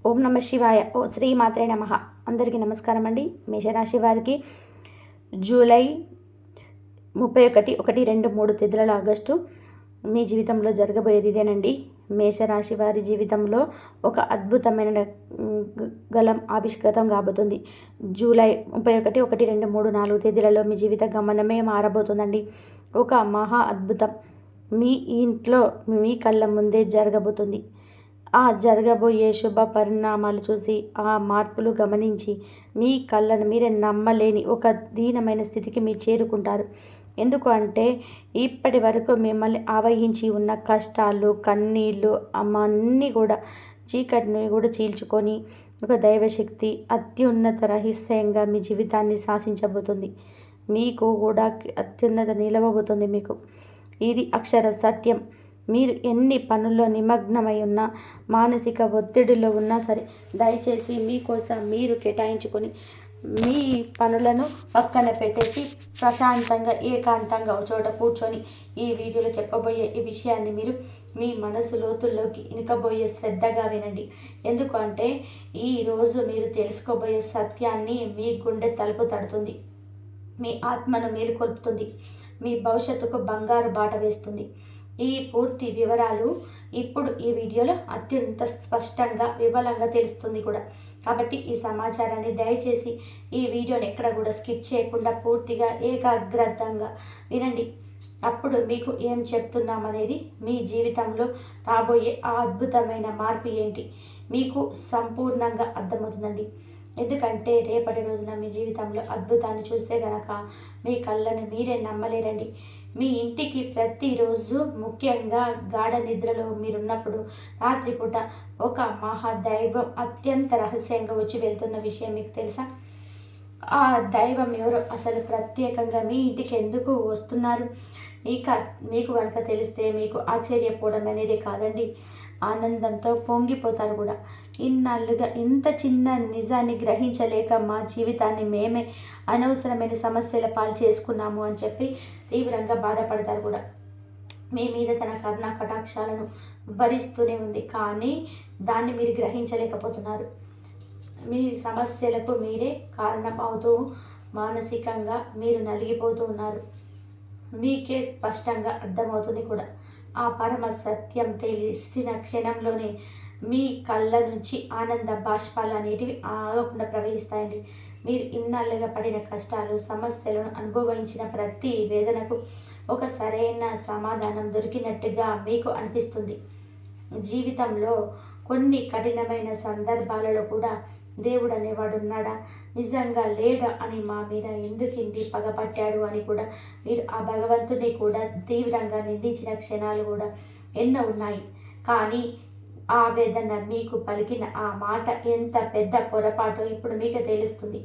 ఓం నమ శివాయ. ఓ శ్రీ మాత్రే నమ. అందరికీ నమస్కారం అండి. మేషరాశి వారికి జూలై 31, 1, 2, 3 తేదీల ఆగస్టు మీ జీవితంలో జరగబోయేది ఇదేనండి. మేషరాశి వారి జీవితంలో ఒక అద్భుతమైన గలం ఆవిష్కృతం కాబోతుంది. జూలై 31, 1, 2, 3, 4 తేదీలలో మీ జీవిత గమనమే మారబోతుందండి. ఒక మహా అద్భుతం మీ ఇంట్లో మీ కళ్ళ ముందే జరగబోతుంది. ఆ జరగబోయే శుభ పరిణామాలు చూసి, ఆ మార్పులు గమనించి మీ కళ్ళను మీరే నమ్మలేని ఒక దీనమైన స్థితికి మీరు చేరుకుంటారు. ఎందుకు అంటే ఇప్పటి వరకు మిమ్మల్ని ఆవహించి ఉన్న కష్టాలు, కన్నీళ్ళు అన్నీ కూడా చీకటిని కూడా చీల్చుకొని ఒక దైవశక్తి అత్యున్నత రహస్యంగా మీ జీవితాన్ని శాసించబోతుంది. మీకు కూడా అత్యున్నత నిలవబోతుంది. మీకు ఇది అక్షర సత్యం. మీరు ఎన్ని పనుల్లో నిమగ్నమై ఉన్నా, మానసిక ఒత్తిడిలో ఉన్నా సరే, దయచేసి మీకోసం మీరు కేటాయించుకొని మీ పనులను పక్కన పెట్టేసి ప్రశాంతంగా ఏకాంతంగా ఒక చోట కూర్చొని ఈ వీడియోలో చెప్పబోయే ఈ విషయాన్ని మీరు మీ మనసు లోతుల్లోకి ఇనకబోయే శ్రద్ధగా వినండి. ఎందుకంటే ఈరోజు మీరు తెలుసుకోబోయే సత్యాన్ని మీ గుండె తలుపు తడుతుంది, మీ ఆత్మను మేలుకొల్పుతుంది, మీ భవిష్యత్తుకు బంగారు బాట వేస్తుంది. ఈ పూర్తి వివరాలు ఇప్పుడు ఈ వీడియోలో అత్యంత స్పష్టంగా వివరంగా తెలుస్తుంది కూడా. కాబట్టి ఈ సమాచారాన్ని దయచేసి ఈ వీడియోని ఎక్కడ కూడా స్కిప్ చేయకుండా పూర్తిగా ఏకాగ్రతంగా వినండి. అప్పుడు మీకు ఏం చెప్తున్నామనేది మీ జీవితంలో రాబోయే ఆ అద్భుతమైన మార్పు ఏంటి మీకు సంపూర్ణంగా అర్థమవుతుందండి. ఎందుకంటే రేపటి రోజున మీ జీవితంలో అద్భుతాన్ని చూస్తే గనక మీ కళ్ళను మీరే నమ్మలేరండి. మీ ఇంటికి ప్రతిరోజు, ముఖ్యంగా గాఢ నిద్రలో మీరున్నప్పుడు రాత్రిపూట ఒక మహాదైవం అత్యంత రహస్యంగా వచ్చి వెళ్తున్న విషయం మీకు తెలుసా? ఆ దైవం ఎవరో, అసలు ప్రత్యేకంగా మీ ఇంటికి ఎందుకు వస్తున్నారు ఇక మీకు కనుక తెలిస్తే మీకు ఆశ్చర్యపోవడం అనేది కాదండి, ఆనందంతో పొంగిపోతారు కూడా. ఇన్నాళ్ళుగా ఇంత చిన్న నిజాన్ని గ్రహించలేక మా జీవితాన్ని మేమే అనవసరమైన సమస్యల పాలు చేసుకున్నాము అని చెప్పి తీవ్రంగా బాధపడతారు కూడా. మీ మీద తన కరుణ కటాక్షాలను భరిస్తూనే ఉంది, కానీ దాన్ని మీరు గ్రహించలేకపోతున్నారు. మీ సమస్యలకు మీరే కారణం అవుతూ మానసికంగా మీరు నలిగిపోతూ ఉన్నారు. మీకే స్పష్టంగా అర్థమవుతుంది కూడా. ఆ పరమ సత్యం తెలిసిన క్షణంలోనే మీ కళ్ళ నుంచి ఆనంద బాష్పాలు అనేటివి ఆగకుండా ప్రవహిస్తాయండి. మీరు ఇన్నాళ్ళుగా పడిన కష్టాలు, సమస్యలను అనుభవించిన ప్రతి వేదనకు ఒక సరైన సమాధానం దొరికినట్టుగా మీకు అనిపిస్తుంది. జీవితంలో కొన్ని కఠినమైన సందర్భాలలో కూడా దేవుడు అనేవాడు ఉన్నాడా, నిజంగా లేడా అని మా మీద ఎందుకింది పగపట్టాడు అని కూడా మీరు ఆ భగవంతుని కూడా తీవ్రంగా నిందించిన క్షణాలు కూడా ఎన్నో ఉన్నాయి. కానీ ఆ వేదన మీకు పలికిన ఆ మాట ఎంత పెద్ద పొరపాటో ఇప్పుడు మీకు తెలుస్తుంది.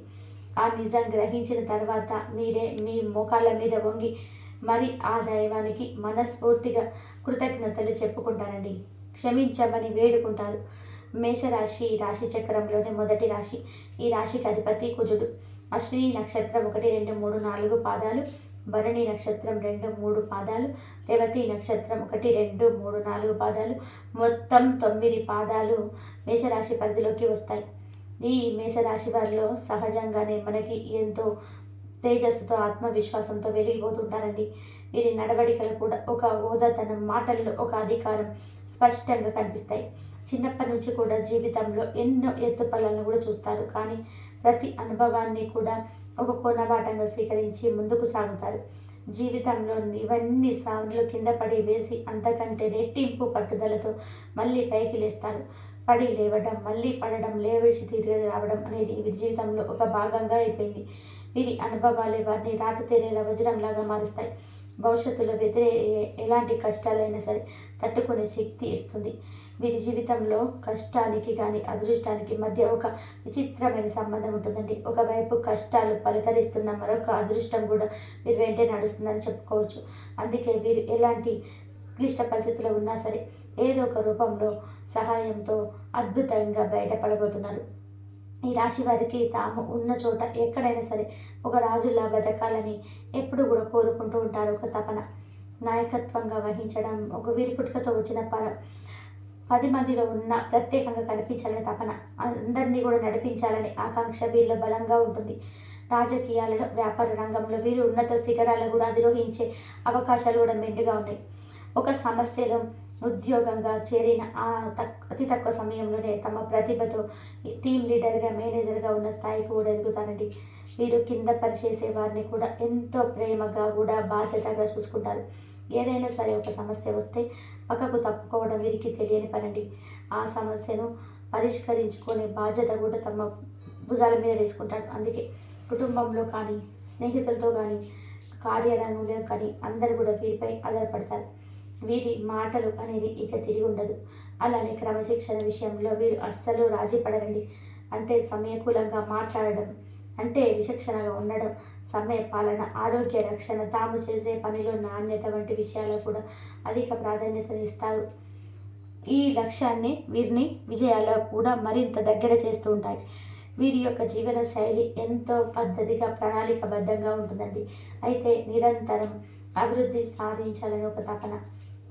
ఆ నిజం గ్రహించిన తర్వాత మీరే మీ మోకాళ్ళ మీద వంగి మరి ఆ దైవానికి మనస్ఫూర్తిగా కృతజ్ఞతలు చెప్పుకుంటారండి, క్షమించమని వేడుకుంటారు. మేషరాశి రాశి చక్రంలోని మొదటి రాశి. ఈ రాశికి అధిపతి కుజుడు. అశ్విని నక్షత్రం 1, 2, 3, 4 పాదాలు, భరణి నక్షత్రం 2, 3 పాదాలు, రేవతి నక్షత్రం 1, 2, 3, 4 పాదాలు, మొత్తం 9 పాదాలు మేషరాశి పరిధిలోకి వస్తాయి. ఈ మేషరాశి వారిలో సహజంగానే మనకి ఎంతో తేజస్సుతో, ఆత్మవిశ్వాసంతో వెలిగిపోతుంటారండి. వీరి నడవడికలు కూడా ఒక హోదాతనం, మాటల్లో ఒక అధికారం స్పష్టంగా కనిపిస్తాయి. చిన్నప్పటి నుంచి కూడా జీవితంలో ఎన్నో ఎత్తుపల్లను కూడా చూస్తారు, కానీ ప్రతి అనుభవాన్ని కూడా ఒక కొనబాటంగా స్వీకరించి ముందుకు సాగుతారు. జీవితంలో ఇవన్నీ సాగులు కింద పడి వేసి అంతకంటే రెట్టింపు పట్టుదలతో మళ్ళీ పైకి లేస్తారు. పడి లేవడం, మళ్ళీ పడడం, లేవేసి తిరిగి రావడం అనేది వీరి జీవితంలో ఒక భాగంగా అయిపోయింది. వీరి అనుభవాలే వారిని రాటు తేలేలా వజ్రంలాగా మారుస్తాయి. భవిష్యత్తులో ఎలాంటి కష్టాలైనా సరే తట్టుకునే శక్తి ఇస్తుంది. వీరి జీవితంలో కష్టానికి కానీ అదృష్టానికి మధ్య ఒక విచిత్రమైన సంబంధం ఉంటుందండి. ఒకవైపు కష్టాలు పలకరిస్తున్న మరొక అదృష్టం కూడా వీరు వెంటే నడుస్తుందని చెప్పుకోవచ్చు. అందుకే వీరు ఎలాంటి క్లిష్ట పరిస్థితుల్లో ఉన్నా సరే ఏదో ఒక రూపంలో సహాయంతో అద్భుతంగా బయటపడబోతున్నారు. ఈ రాశి వారికి తాము ఉన్న చోట ఎక్కడైనా సరే ఒక రాజులా బతకాలని ఎప్పుడు కూడా కోరుకుంటూ ఉంటారు. ఒక తపన, నాయకత్వంగా వహించడం ఒక వీరి పుట్టుకతో వచ్చిన 10 మందిలో ఉన్న ప్రత్యేకంగా కనిపించాలనే తపన, అందరినీ కూడా నడిపించాలనే ఆకాంక్ష వీళ్ళ బలంగా ఉంటుంది. రాజకీయాలలో, వ్యాపార రంగంలో వీరు ఉన్నత శిఖరాలు కూడా అధిరోహించే అవకాశాలు కూడా మెండుగా ఉన్నాయి. ఒక సమస్యలో ఉద్యోగంగా చేరిన అతి తక్కువ సమయంలోనే తమ ప్రతిభతో టీం లీడర్గా, మేనేజర్గా ఉన్న స్థాయికి కూడా ఎదుగుతారండి. వీరు కింద పనిచేసే వారిని కూడా ఎంతో ప్రేమగా కూడా బాధ్యతగా చూసుకుంటారు. ఏదైనా సరే ఒక సమస్య వస్తే పక్కకు తప్పుకోవడం వీరికి తెలియని పనండి. ఆ సమస్యను పరిష్కరించుకునే బాధ్యత కూడా తమ భుజాల మీద వేసుకుంటారు. అందుకే కుటుంబంలో కానీ, స్నేహితులతో కానీ, కార్యాలయంలో కానీ అందరూ కూడా వీరిపై ఆధారపడతారు. వీరి మాటలు అనేది ఇక తిరిగి ఉండదు. అలానే క్రమశిక్షణ విషయంలో వీరు అస్సలు రాజీ పడరండి. అంటే సమయకూలంగా మాట్లాడడం, అంటే విచక్షణగా ఉండడం, సమయ పాలన, ఆరోగ్య రక్షణ, తాము చేసే పనిలో నాణ్యత వంటి విషయాలకు కూడా అధిక ప్రాధాన్యతనిస్తారు. ఈ లక్ష్యాన్ని వీరిని విజయాల్లో కూడా మరింత దగ్గర చేస్తూ ఉంటాయి. వీరి యొక్క జీవన శైలి ఎంతో పద్ధతిగా, ప్రణాళికబద్ధంగా ఉంటుందండి. అయితే నిరంతరం అభివృద్ధి సాధించాలని ఒక తపన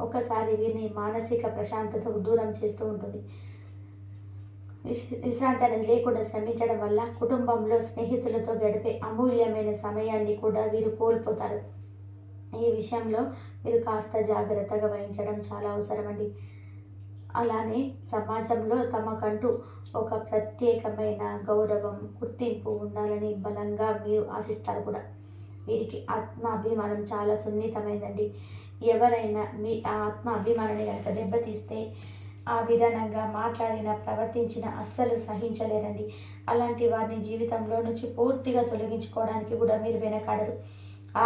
ఒకసారి వీరిని మానసిక ప్రశాంతతకు దూరం చేస్తూ ఉంటుంది. విశ్రాంతి అనేది లేకుండా శ్రమించడం వల్ల కుటుంబంలో స్నేహితులతో గడిపే అమూల్యమైన సమయాన్ని కూడా వీరు కోల్పోతారు. ఈ విషయంలో మీరు కాస్త జాగ్రత్తగా వహించడం చాలా అవసరమండి. అలానే సమాజంలో తమకంటూ ఒక ప్రత్యేకమైన గౌరవం, గుర్తింపు ఉండాలని బలంగా మీరు ఆశిస్తారు కూడా. వీరికి ఆత్మాభిమానం చాలా సున్నితమైందండి. ఎవరైనా మీ ఆత్మాభిమానాన్ని కనుక దెబ్బతీస్తే ఆ విధానంగా మాట్లాడిన, ప్రవర్తించిన అస్సలు సహించలేరండి. అలాంటి వారిని జీవితంలో నుంచి పూర్తిగా తొలగించుకోవడానికి కూడా మీరు వెనకాడరు.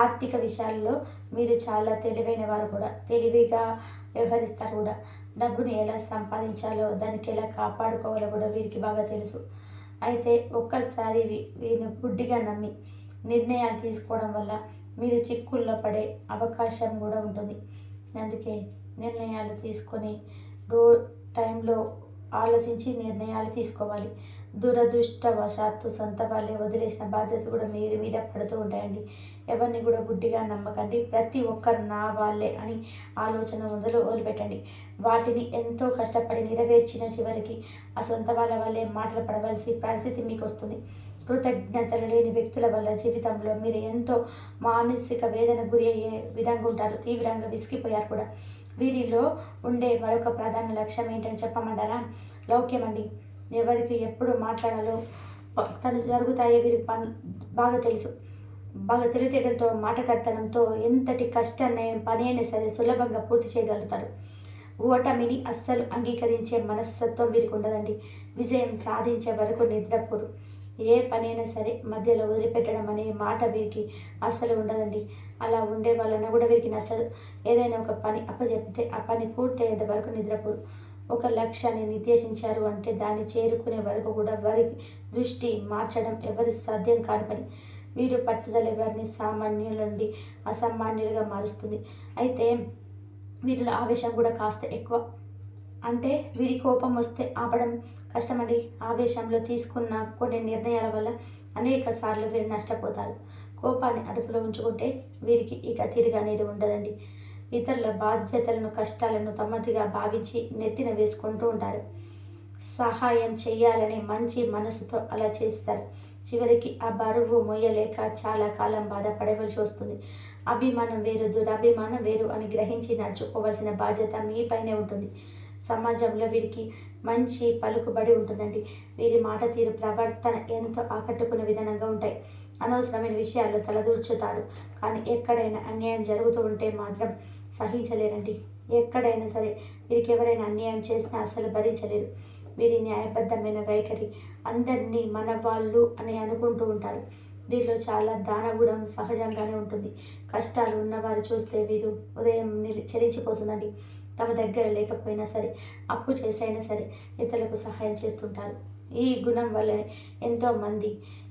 ఆర్థిక విషయాల్లో మీరు చాలా తెలివైన వారు కూడా, తెలివిగా వ్యవహరిస్తారు కూడా. డబ్బుని ఎలా సంపాదించాలో, దానికి ఎలా కాపాడుకోవాలో కూడా వీరికి బాగా తెలుసు. అయితే ఒక్కసారి వీరిని గుడ్డిగా నమ్మి నిర్ణయాలు తీసుకోవడం వల్ల మీరు చిక్కుల్లో పడే అవకాశం కూడా ఉంటుంది. అందుకే నిర్ణయాలు తీసుకొని టైంలో ఆలోచించి నిర్ణయాలు తీసుకోవాలి. దురదృష్టవశాత్తు సొంత వాళ్ళే వదిలేసిన బాధ్యత కూడా మీరు మీద పడుతూ ఉంటాయండి. ఎవరిని కూడా గుడ్డిగా నమ్మకండి. ప్రతి ఒక్కరు నా వాళ్ళే అని ఆలోచన వదిలిపెట్టండి. వాటిని ఎంతో కష్టపడి నెరవేర్చిన చివరికి ఆ సొంత వాళ్ళ వల్లే మాటలు పడవలసి పరిస్థితి మీకు వస్తుంది. కృతజ్ఞతలు లేని వ్యక్తుల వల్ల జీవితంలో మీరు ఎంతో మానసిక వేదన గురి అయ్యే విధంగా ఉంటారు. తీవ్రంగా విసిగిపోయారు కూడా. వీరిలో ఉండే మరొక ప్రధాన లక్ష్యం ఏంటని చెప్పమంటారా? లౌక్యం అండి. ఎవరికి ఎప్పుడు మాట్లాడాలో తను జరుగుతాయో వీరికి బాగా తెలుసు. బాగా తెలివితేటలతో, మాటకర్తనంతో ఎంతటి కష్టాన్ని పని అయినా సరే సులభంగా పూర్తి చేయగలుగుతారు. ఓటమిని అస్సలు అంగీకరించే మనస్తత్వం వీరికి ఉండదండి. విజయం సాధించే వరకు నిద్రపోరు. ఏ పనైనా సరే మధ్యలో వదిలిపెట్టడం అనే మాట వీరికి అస్సలు ఉండదండి. అలా ఉండే వాళ్ళన్నా కూడా వీరికి నచ్చదు. ఏదైనా ఒక పని అప్పచెప్పితే ఆ పని పూర్తయ్యేంత వరకు నిద్రపోరు. ఒక లక్ష్యాన్ని నిర్దేశించారు అంటే దాన్ని చేరుకునే వరకు కూడా వారి దృష్టి మార్చడం ఎవరి సాధ్యం కాని పని. వీరు పట్టుదల ఎవరిని సామాన్యుల నుండి అసామాన్యులుగా మారుస్తుంది. అయితే వీరిలో ఆవేశం కూడా కాస్త ఎక్కువ. అంటే వీరి కోపం వస్తే ఆపడం కష్టమండి. ఆవేశంలో తీసుకున్న కొన్ని నిర్ణయాల వల్ల అనేక సార్లు వీరు నష్టపోతారు. కోపాన్ని అదుపులో ఉంచుకుంటే వీరికి ఇక తిరిగి అనేది ఉండదండి. ఇతరుల బాధ్యతలను, కష్టాలను తమదిగా భావించి నెత్తిన వేసుకుంటూ ఉంటారు. సహాయం చేయాలనే మంచి మనసుతో అలా చేస్తారు. చివరికి ఆ బరువు మొయ్యలేక చాలా కాలం బాధపడవలసి వస్తుంది. అభిమానం వేరు, దురభిమానం వేరు అని గ్రహించి నడుచుకోవాల్సిన బాధ్యత మీపైనే ఉంటుంది. సమాజంలో వీరికి మంచి పలుకుబడి ఉంటుందండి. వీరి మాట తీరు, ప్రవర్తన ఎంతో ఆకట్టుకునే విధానంగా ఉంటాయి. అనవసరమైన విషయాల్లో తలదూర్చుతారు. కానీ ఎక్కడైనా అన్యాయం జరుగుతూ ఉంటే మాత్రం సహించలేరండి. ఎక్కడైనా సరే వీరికి ఎవరైనా అన్యాయం చేసినా అస్సలు భరించలేరు. వీరి న్యాయబద్ధమైన వైఖరి అందరినీ మన వాళ్ళు అని అనుకుంటూ ఉంటారు. వీరిలో చాలా దానగుణం సహజంగానే ఉంటుంది. కష్టాలు ఉన్నవారు చూస్తే వీరు ఉదయం చెలించిపోతుందండి. తమ దగ్గర లేకపోయినా సరే, అప్పు చేసైనా సరే ఇతరులకు సహాయం చేస్తుంటారు. ఈ గుణం వల్లనే ఎంతోమంది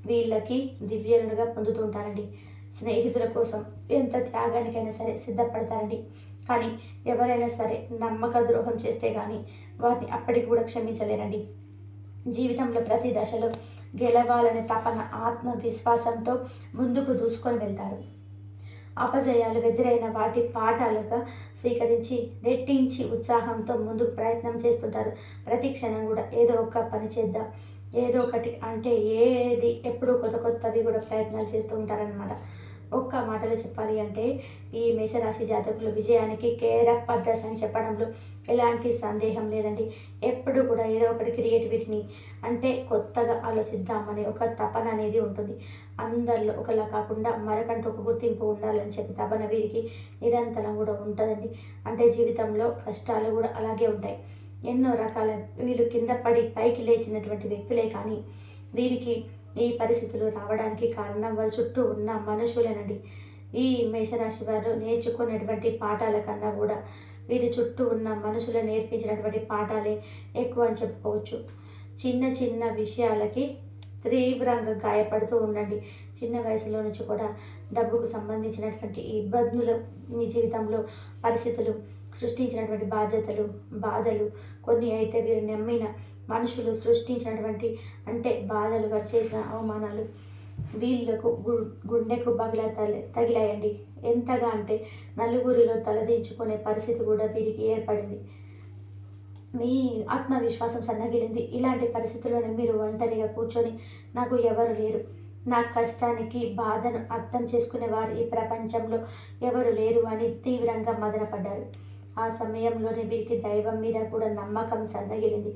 వీళ్ళకి దివ్యులుగా పొందుతుంటారండి. స్నేహితుల కోసం ఎంత త్యాగానికైనా సరే సిద్ధపడతారండి. కానీ ఎవరైనా సరే నమ్మక ద్రోహం చేస్తే కానీ వారిని అప్పటికి కూడా క్షమించలేరండి. జీవితంలో ప్రతి దశలో గెలవాలనే తపన, ఆత్మవిశ్వాసంతో ముందుకు దూసుకొని వెళ్తారు. అపజయాలు ఎదురైన వాటి పాఠాలుగా స్వీకరించి రెట్టించి ఉత్సాహంతో ముందుకు ప్రయత్నం చేస్తుంటారు. ప్రతి క్షణం కూడా ఏదో ఒక పని చేద్దాం, ఏదో ఒకటి అంటే ఏది ఎప్పుడు కొత్త కొత్తవి కూడా ప్రయత్నాలు చేస్తూ ఉంటారనమాట. ఒక్క మాటలో చెప్పాలి అంటే ఈ మేషరాశి జాతకులు విజయానికి కేరప్ అడ్రస్ అని చెప్పడంలో ఎలాంటి సందేహం లేదండి. ఎప్పుడు కూడా ఏదో ఒకటి క్రియేటివిటీని అంటే కొత్తగా ఆలోచిద్దామనే ఒక తపన అనేది ఉంటుంది. అందరిలో ఒకలా కాకుండా మరకంటూ ఒక గుర్తింపు ఉండాలని చెప్పి తపన వీరికి నిరంతరం కూడా ఉంటుందండి. అంటే జీవితంలో కష్టాలు కూడా అలాగే ఉంటాయి. ఎన్నో రకాల వీళ్ళు కింద పడి పైకి లేచినటువంటి వ్యక్తులే కానీ వీరికి ఈ పరిస్థితులు రావడానికి కారణం వారి చుట్టూ ఉన్న మనుషులేనండి. ఈ మేషరాశి వారు నేర్చుకునేటువంటి పాఠాల కన్నా కూడా వీరి చుట్టూ ఉన్న మనుషులు నేర్పించినటువంటి పాఠాలే ఎక్కువ అని చెప్పుకోవచ్చు. చిన్న చిన్న విషయాలకి తీవ్రంగా గాయపడుతూ ఉండండి. చిన్న వయసులో నుంచి కూడా డబ్బుకు సంబంధించినటువంటి ఇబ్బందులు మీ జీవితంలో పరిస్థితులు సృష్టించినటువంటి బాధ్యతలు బాధలు కొన్ని అయితే వీరు నమ్మిన మనుషులు సృష్టించినటువంటి అంటే బాధలు వారు చేసిన అవమానాలు వీళ్ళకు గుండెకు తగిలాయండి. ఎంతగా అంటే నలుగురిలో తలదించుకునే పరిస్థితి కూడా వీరికి ఏర్పడింది. మీ ఆత్మవిశ్వాసం సన్నగిలింది. ఇలాంటి పరిస్థితుల్లోనే మీరు ఒంటరిగా కూర్చొని నాకు ఎవరు లేరు, నా కష్టానికి బాధను అర్థం చేసుకునేవారు ఈ ప్రపంచంలో ఎవరు లేరు అని తీవ్రంగా మదనపడ్డారు. ఆ సమయంలోనే వీరికి దైవం మీద కూడా నమ్మకం సన్నగిలింది.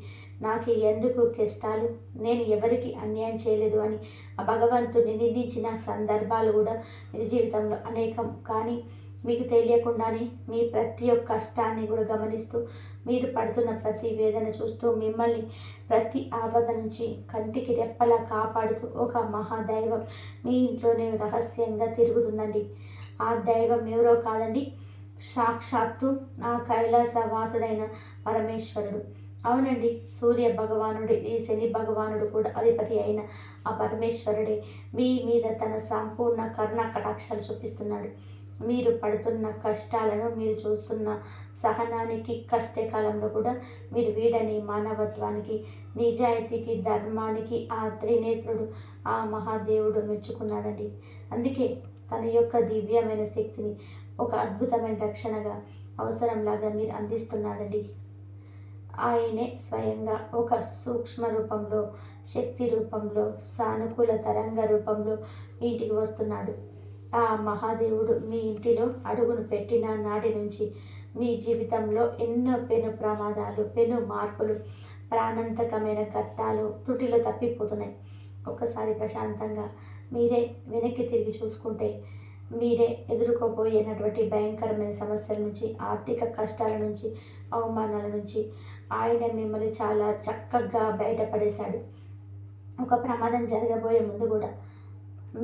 నాకు ఎందుకు కష్టాలు, నేను ఎవరికి అన్యాయం చేయలేదు అని ఆ భగవంతుని నిందించిన సందర్భాలు కూడా మీ జీవితంలో అనేకం. కానీ మీకు తెలియకుండానే మీ ప్రతి ఒక్క కష్టాన్ని కూడా గమనిస్తూ మీరు పడుతున్న ప్రతి వేదన చూస్తూ మిమ్మల్ని ప్రతి ఆపద నుంచి కంటికి రెప్పలా కాపాడుతూ ఒక మహాదైవం మీ ఇంట్లోనే రహస్యంగా తిరుగుతుందండి. ఆ దైవం ఎవరో కాదండి, సాక్షాత్తు ఆ కైలాసవాసుడైన పరమేశ్వరుడు. అవునండి, సూర్య భగవానుడు ఈ శని భగవానుడు కూడా అధిపతి అయిన ఆ పరమేశ్వరుడే మీ మీద తన సంపూర్ణ కరుణా కటాక్షాలు చూపిస్తున్నాడు. మీరు పడుతున్న కష్టాలను, మీరు చూస్తున్న సహనానికి, కష్టకాలంలో కూడా మీరు వీడని మానవత్వానికి, నిజాయితీకి, ధర్మానికి ఆ త్రినేత్రుడు ఆ మహాదేవుడు మెచ్చుకున్నాడండి. అందుకే తన యొక్క దివ్యమైన శక్తిని ఒక అద్భుతమైన రక్షణగా అవసరంలాగా మీరు అందిస్తున్నాడండి. ఆయనే స్వయంగా ఒక సూక్ష్మ రూపంలో, శక్తి రూపంలో, సానుకూల తరంగ రూపంలో ఇంటికి వస్తున్నాడు. ఆ మహాదేవుడు మీ ఇంటిలో అడుగును పెట్టిన నాటి నుంచి మీ జీవితంలో ఎన్నో పెను ప్రమాదాలు, పెను మార్పులు, ప్రాణాంతకమైన ఘట్టాలు త్రుటిలో తప్పిపోతున్నాయి. ఒకసారి ప్రశాంతంగా మీరే వెనక్కి తిరిగి చూసుకుంటే మీరే ఎదుర్కోబోయేనటువంటి భయంకరమైన సమస్యల నుంచి, ఆర్థిక కష్టాల నుంచి, అవమానాల నుంచి ఆయన మిమ్మల్ని చాలా చక్కగా బయటపడేశాడు. ఒక ప్రమాదం జరగబోయే ముందు కూడా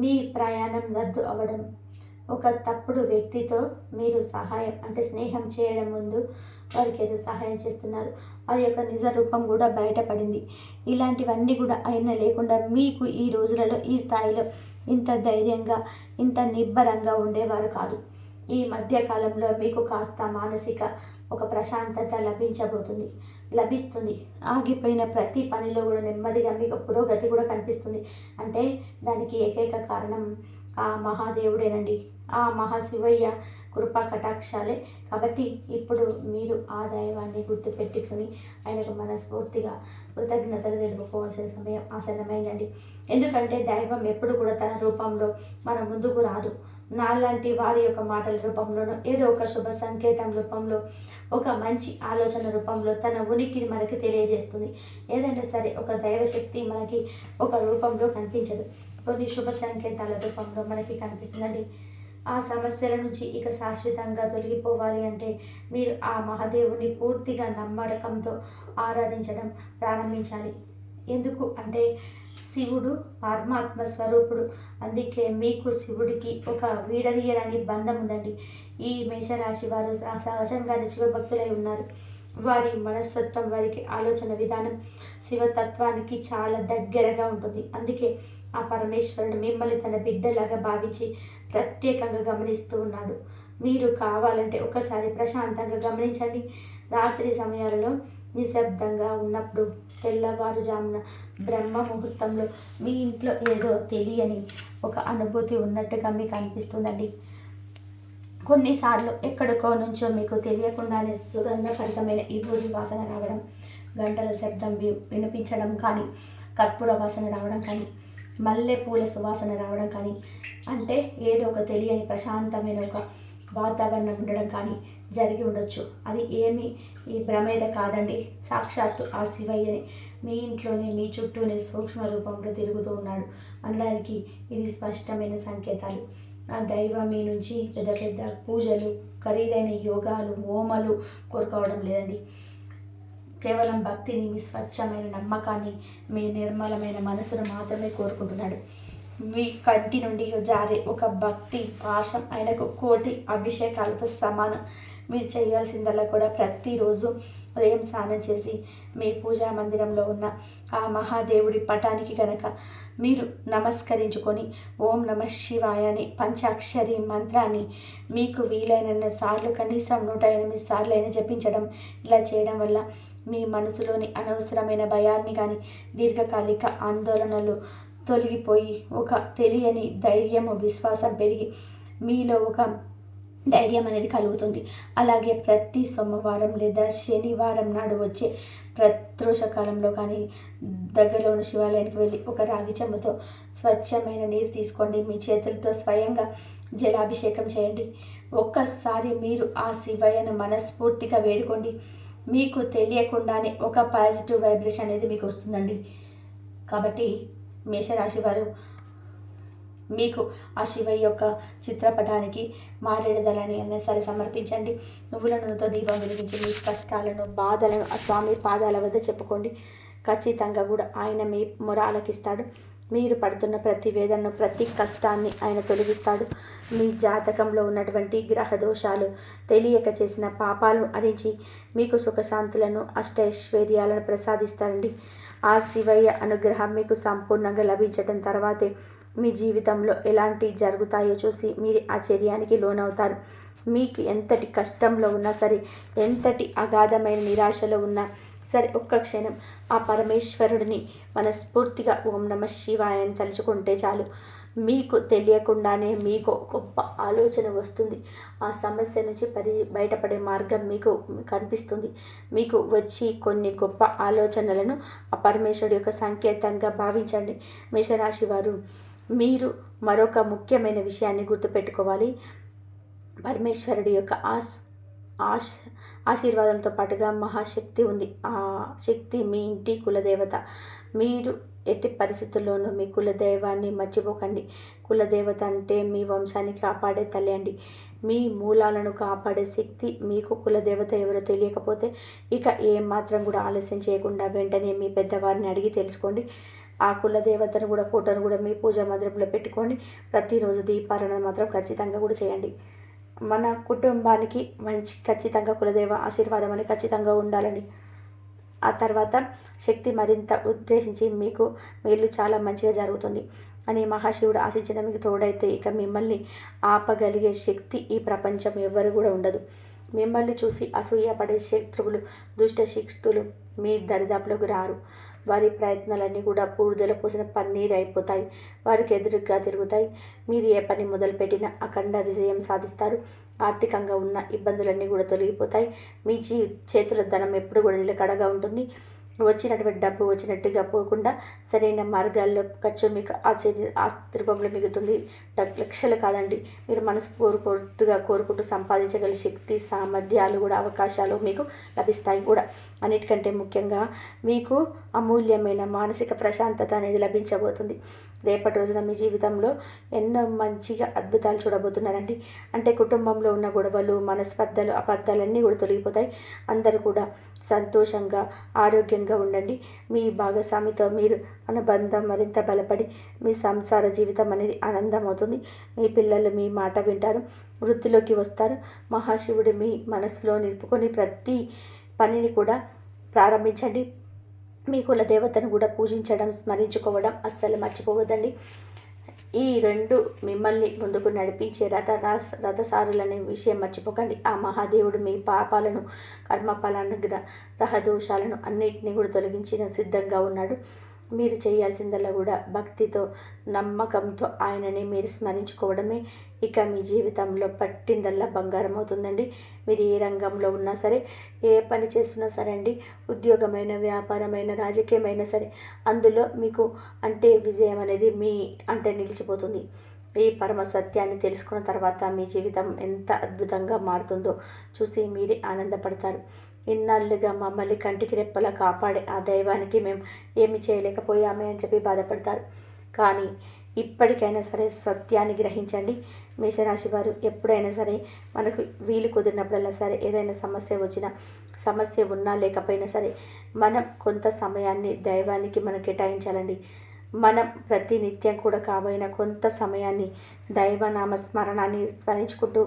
మీ ప్రయాణం రద్దు అవ్వడం, ఒక తప్పుడు వ్యక్తితో మీరు సహాయం అంటే స్నేహం చేయడం ముందు వారికి ఏదో సహాయం చేస్తున్నారు, వారి యొక్క నిజ రూపం కూడా బయటపడింది. ఇలాంటివన్నీ కూడా అయినా లేకుండా మీకు ఈ రోజులలో ఈ స్థాయిలో ఇంత ధైర్యంగా ఇంత నిబ్బరంగా ఉండేవారు కాదు. ఈ మధ్యకాలంలో మీకు కాస్త మానసిక ఒక ప్రశాంతత లభిస్తుంది. ఆగిపోయిన ప్రతి పనిలో కూడా నెమ్మదిగా మీకు పురోగతి కూడా కనిపిస్తుంది. అంటే దానికి ఏకైక కారణం ఆ మహాదేవుడేనండి, ఆ మహాశివయ్య కృపా కటాక్షాలే. కాబట్టి ఇప్పుడు మీరు ఆ దైవాన్ని గుర్తుపెట్టుకుని ఆయనకు మనస్ఫూర్తిగా కృతజ్ఞతలు తెలుపుకోవాల్సిన సమయం ఆసన్నమైందండి. ఎందుకంటే దైవం ఎప్పుడు కూడా తన రూపంలో మన ముందుకు రాదు. నాలాంటి వారి యొక్క మాటల రూపంలోనూ, ఏదో ఒక శుభ సంకేతం రూపంలో, ఒక మంచి ఆలోచన రూపంలో తన ఉనికిని మనకి తెలియజేస్తుంది. ఏదైనా సరే ఒక దైవశక్తి మనకి ఒక రూపంలో కనిపించదు, కొన్ని శుభ సంకేతాల రూపంలో మనకి కనిపిస్తుందండి. ఆ సమస్యల నుంచి ఇక శాశ్వతంగా తొలగిపోవాలి అంటే మీరు ఆ మహాదేవుని పూర్తిగా నమ్మకంతో ఆరాధించడం ప్రారంభించాలి. ఎందుకు అంటే శివుడు పరమాత్మ స్వరూపుడు. అందుకే మీకు శివుడికి ఒక వీడదీయరాని బంధం ఉందండి. ఈ మేషరాశి వారు సహజంగానే శివభక్తులై ఉన్నారు. వారి మనస్తత్వం, వారికి ఆలోచన విధానం శివతత్వానికి చాలా దగ్గరగా ఉంటుంది. అందుకే ఆ పరమేశ్వరుడు మిమ్మల్ని తన బిడ్డలాగా భావించి ప్రత్యేకంగా గమనిస్తూ ఉన్నాడు. మీరు కావాలంటే ఒకసారి ప్రశాంతంగా గమనించండి. రాత్రి సమయాలలో నిశ్శబ్దంగా ఉన్నప్పుడు, తెల్లవారుజామున బ్రహ్మ ముహూర్తంలో మీ ఇంట్లో ఏదో తెలియని ఒక అనుభూతి ఉన్నట్టుగా మీకు అనిపిస్తుందండి. కొన్నిసార్లు ఎక్కడికో నుంచో మీకు తెలియకుండానే సుగంధభరితమైన ఈ బూది వాసన రావడం, గంటల శబ్దం వినిపించడం కానీ, కర్పూర వాసన రావడం కానీ, మల్లె పూల సువాసన రావడం కానీ, అంటే ఏదో ఒక తెలియని ప్రశాంతమైన ఒక వాతావరణం ఉండడం కానీ జరిగి ఉండొచ్చు. అది ఏమి ఈ భ్రమేద కాదండి, సాక్షాత్తు ఆ శివయ్యని మీ ఇంట్లోనే మీ చుట్టూనే సూక్ష్మ రూపంలో తిరుగుతూ ఉన్నాడు అనడానికి ఇది స్పష్టమైన సంకేతాలు. ఆ దైవం మీ నుంచి పెద్ద పెద్ద పూజలు, ఖరీదైన యోగాలు, హోమాలు కోరుకోవడం లేదండి. కేవలం భక్తిని, మీ స్వచ్ఛమైన నమ్మకాన్ని, మీ నిర్మలమైన మనసును మాత్రమే కోరుకుంటున్నాడు. మీ కంటి నుండి జారే ఒక భక్తి పాశం ఆయనకు కోటి అభిషేకాలతో సమానం. మీరు చేయాల్సిందల్లా కూడా ప్రతిరోజు ఉదయం స్నానం చేసి మీ పూజా మందిరంలో ఉన్న ఆ మహాదేవుడి పటానికి కనుక మీరు నమస్కరించుకొని ఓం నమ శివాయ అని పంచాక్షరి మంత్రాన్ని మీకు వీలైన సార్లు, కనీసం 108 సార్లు అయినా జపించడం. ఇలా చేయడం వల్ల మీ మనసులోని అనవసరమైన భయాన్ని కానీ, దీర్ఘకాలిక ఆందోళనలు తొలగిపోయి ఒక తెలియని ధైర్యము, విశ్వాసం పెరిగి మీలో ఒక ధైర్యం అనేది కలుగుతుంది. అలాగే ప్రతి సోమవారం లేదా శనివారం నాడు వచ్చే ప్రదోషకాలంలో కానీ దగ్గరలో ఉన్న శివాలయానికి వెళ్ళి ఒక రాగి చెంబుతో స్వచ్ఛమైన నీరు తీసుకోండి. మీ చేతులతో స్వయంగా జలాభిషేకం చేయండి. ఒక్కసారి మీరు ఆ శివయ్యను మనస్ఫూర్తిగా వేడుకోండి. మీకు తెలియకుండానే ఒక పాజిటివ్ వైబ్రేషన్ అనేది మీకు వస్తుందండి. కాబట్టి మేషరాశి వారు మీకు ఆ శివయ్య యొక్క చిత్రపటానికి మారేడు దళాన్ని అయినా సరే సమర్పించండి. నువ్వుల నూనెతో దీపం వెలిగించి మీ కష్టాలను, బాధలను ఆ స్వామి పాదాల వద్ద చెప్పుకోండి. ఖచ్చితంగా కూడా ఆయన మీ మొర ఆలకిస్తాడు. మీరు పడుతున్న ప్రతి వేదనను, ప్రతి కష్టాన్ని ఆయన తొలగిస్తాడు. మీ జాతకంలో ఉన్నటువంటి గ్రహ దోషాలు, తెలియక చేసిన పాపాలను అరించి మీకు సుఖశాంతులను, అష్టైశ్వర్యాలను ప్రసాదిస్తారండి. ఆ శివయ్య అనుగ్రహం మీకు సంపూర్ణంగా లభించడం తర్వాతే మీ జీవితంలో ఎలాంటి జరుగుతాయో చూసి మీరు ఆశ్చర్యానికి లోనవుతారు. మీకు ఎంతటి కష్టంలో ఉన్నా సరే, ఎంతటి అగాధమైన నిరాశలో ఉన్నా సరే, ఒక్క క్షణం ఆ పరమేశ్వరుడిని మనస్ఫూర్తిగా ఓం నమ శివాయ అని తలుచుకుంటే చాలు. మీకు తెలియకుండానే మీకు గొప్ప ఆలోచన వస్తుంది. ఆ సమస్య నుంచి బయటపడే మార్గం మీకు కనిపిస్తుంది. మీకు వచ్చి కొన్ని గొప్ప ఆలోచనలను ఆ పరమేశ్వరుడి యొక్క సంకేతంగా భావించండి. మేషరాశి వారు, మీరు మరొక ముఖ్యమైన విషయాన్ని గుర్తుపెట్టుకోవాలి. పరమేశ్వరుడి యొక్క ఆశీర్వాదాలతో పాటుగా మహాశక్తి ఉంది. ఆ శక్తి మీ ఇంటి కులదేవత. మీరు ఎట్టి పరిస్థితుల్లోనూ మీ కులదైవాన్ని మర్చిపోకండి. కులదేవత అంటే మీ వంశాన్ని కాపాడే తల్లి అండి. మీ మూలాలను కాపాడే శక్తి మీకు కులదేవత ఎవరో తెలియకపోతే ఇక ఏమాత్రం కూడా ఆలస్యం చేయకుండా వెంటనే మీ పెద్దవారిని అడిగి తెలుసుకోండి. ఆ కులదేవతను కూడా, ఫోటోను కూడా మీ పూజా మందిరంలో పెట్టుకోండి. ప్రతిరోజు దీపారాధన మాత్రం ఖచ్చితంగా కూడా చేయండి. మన కుటుంబానికి మంచి ఖచ్చితంగా కులదేవ ఆశీర్వాదం అనేది ఖచ్చితంగా ఉండాలండి. ఆ తర్వాత శక్తి మరింత ఉద్దేశించి మీకు మేలు చాలా మంచిగా జరుగుతుంది అని మహాశివుడు ఆశించిన మీకు తోడైతే ఇక మిమ్మల్ని ఆపగలిగే శక్తి ఈ ప్రపంచం ఎవ్వరు కూడా ఉండదు. మిమ్మల్ని చూసి అసూయపడే శత్రువులు, దుష్ట శక్తులు మీ దరిదాపులోకి రారు. వారి ప్రయత్నాలన్నీ కూడా బూడిదలో పోసిన పన్నీరు అయిపోతాయి. వారికి ఎదురుగా తిరుగుతాయి. మీరు ఏ పని మొదలుపెట్టినా అఖండ విజయం సాధిస్తారు. ఆర్థికంగా ఉన్న ఇబ్బందులన్నీ కూడా తొలగిపోతాయి. మీ చేతుల ధనం ఎప్పుడు కూడా నిలకడగా ఉంటుంది. వచ్చినటువంటి డబ్బు వచ్చినట్టుగా పోకుండా సరైన మార్గాల్లో ఖర్చు మీకు ఆస్తి రూపంలో మిగులుతుంది. లక్షలు కాదండి, మీరు మనస్ఫూర్తిగా కోరుకుంటూ సంపాదించగల శక్తి, సామర్థ్యాలు కూడా, అవకాశాలు మీకు లభిస్తాయి కూడా. అన్నిటికంటే ముఖ్యంగా మీకు అమూల్యమైన మానసిక ప్రశాంతత అనేది లభించబోతుంది. రేపటి రోజున మీ జీవితంలో ఎన్నో మంచిగా అద్భుతాలు చూడబోతున్నారండి. అంటే కుటుంబంలో ఉన్న గొడవలు, మనస్పర్ధలు, అపార్థాలన్నీ కూడా తొలగిపోతాయి. అందరూ కూడా సంతోషంగా, ఆరోగ్యంగా ఉండండి. మీ భాగస్వామితో మీరు అనుబంధం మరింత బలపడి మీ సంసార జీవితం అనేది ఆనందం అవుతుంది. మీ పిల్లలు మీ మాట వింటారు, వృత్తిలోకి వస్తారు. మహాశివుడు మీ మనసులో నిలుపుకొని ప్రతి పనిని కూడా ప్రారంభించండి. మీ కుల దేవతను కూడా పూజించడం, స్మరించుకోవడం అస్సలు మర్చిపోవద్దండి. ఈ రెండు మిమ్మల్ని ముందుకు నడిపించే రథసారులనే విషయం మర్చిపోకండి. ఆ మహాదేవుడు మీ పాపాలను, కర్మఫలాలను, గ్రహదోషాలను అన్నిటినీ కూడా తొలగించిన సిద్ధంగా ఉన్నాడు. మీరు చేయాల్సిందల్లా కూడా భక్తితో, నమ్మకంతో ఆయనని మీరు స్మరించుకోవడమే. ఇక మీ జీవితంలో పట్టిందల్లా బంగారం అవుతుందండి. మీరు ఏ రంగంలో ఉన్నా సరే, ఏ పని చేస్తున్నా సరే అండి, ఉద్యోగమైన, వ్యాపారమైన, రాజకీయమైనా సరే, అందులో మీకు అంటే విజయం అనేది మీ అంటే నిలిచిపోతుంది. ఈ పరమ సత్యాన్ని తెలుసుకున్న తర్వాత మీ జీవితం ఎంత అద్భుతంగా మారుతుందో చూసి మీరే ఆనందపడతారు. ఇన్నాళ్ళుగా మమ్మల్ని కంటికి రెప్పలా కాపాడే ఆ దైవానికి మేము ఏమి చేయలేకపోయామే అని చెప్పి బాధపడతారు. కానీ ఇప్పటికైనా సరే సత్యాన్ని గ్రహించండి. మేషరాశి వారు ఎప్పుడైనా సరే మనకు వీలు కుదిరినప్పుడల్లా సరే, ఏదైనా సమస్య వచ్చినా, సమస్య ఉన్నా లేకపోయినా సరే, మనం కొంత సమయాన్ని దైవానికి మనం కేటాయించాలండి. మనం ప్రతి నిత్యం కూడా కాబోయిన కొంత సమయాన్ని దైవనామ స్మరణాన్ని స్మరించుకుంటూ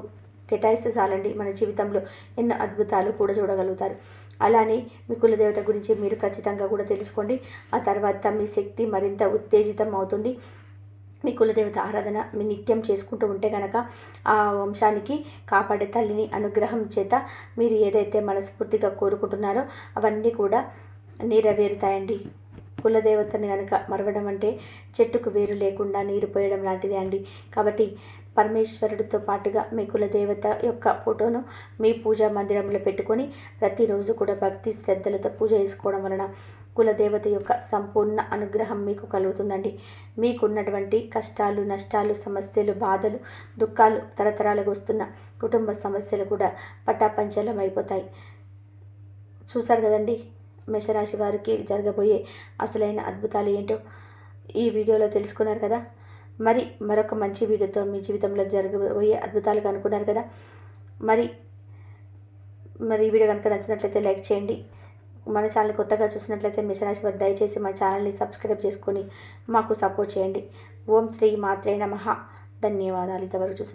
కేటాయిస్తే చాలండి. మన జీవితంలో ఎన్నో అద్భుతాలు కూడా చూడగలుగుతారు. అలానే మీ కులదేవత గురించి మీరు ఖచ్చితంగా కూడా తెలుసుకోండి. ఆ తర్వాత మీ శక్తి మరింత ఉత్తేజితం అవుతుంది. మీ కులదేవత ఆరాధన మీ నిత్యం చేసుకుంటూ ఉంటే కనుక ఆ వంశానికి కాపాడే తల్లిని అనుగ్రహం చేత మీరు ఏదైతే మనస్ఫూర్తిగా కోరుకుంటున్నారో అవన్నీ కూడా నెరవేరుతాయండి. కులదేవతని కనుక మరవడం అంటే చెట్టుకు వేరు లేకుండా నీరు పోయడం లాంటిదే అండి. కాబట్టి పరమేశ్వరుడితో పాటుగా మీ కులదేవత యొక్క ఫోటోను మీ పూజా మందిరంలో పెట్టుకొని ప్రతిరోజు కూడా భక్తి శ్రద్ధలతో పూజ చేసుకోవడం వలన కులదేవత యొక్క సంపూర్ణ అనుగ్రహం మీకు కలుగుతుందండి. మీకున్నటువంటి కష్టాలు, నష్టాలు, సమస్యలు, బాధలు, దుఃఖాలు, తరతరాలకు వస్తున్న కుటుంబ సమస్యలు కూడా పటాపంచలం అయిపోతాయి. చూశారు కదండి మేషరాశి వారికి జరగబోయే అసలైన అద్భుతాలు ఏంటో ఈ వీడియోలో తెలుసుకున్నారు కదా. మరి మరొక మంచి వీడియోతో మీ జీవితంలో జరగబోయే అద్భుతాలు అనుకున్నారు కదా. మరి ఈ వీడియో కనుక నచ్చినట్లయితే లైక్ చేయండి. మన ఛానల్ కొత్తగా చూసినట్లయితే మేషరాశి వారు దయచేసి మన ఛానల్ని సబ్స్క్రైబ్ చేసుకొని మాకు సపోర్ట్ చేయండి. ఓం శ్రీ మాత్రే నమః. ధన్యవాదాలు. ఇంతవరకు చూసిన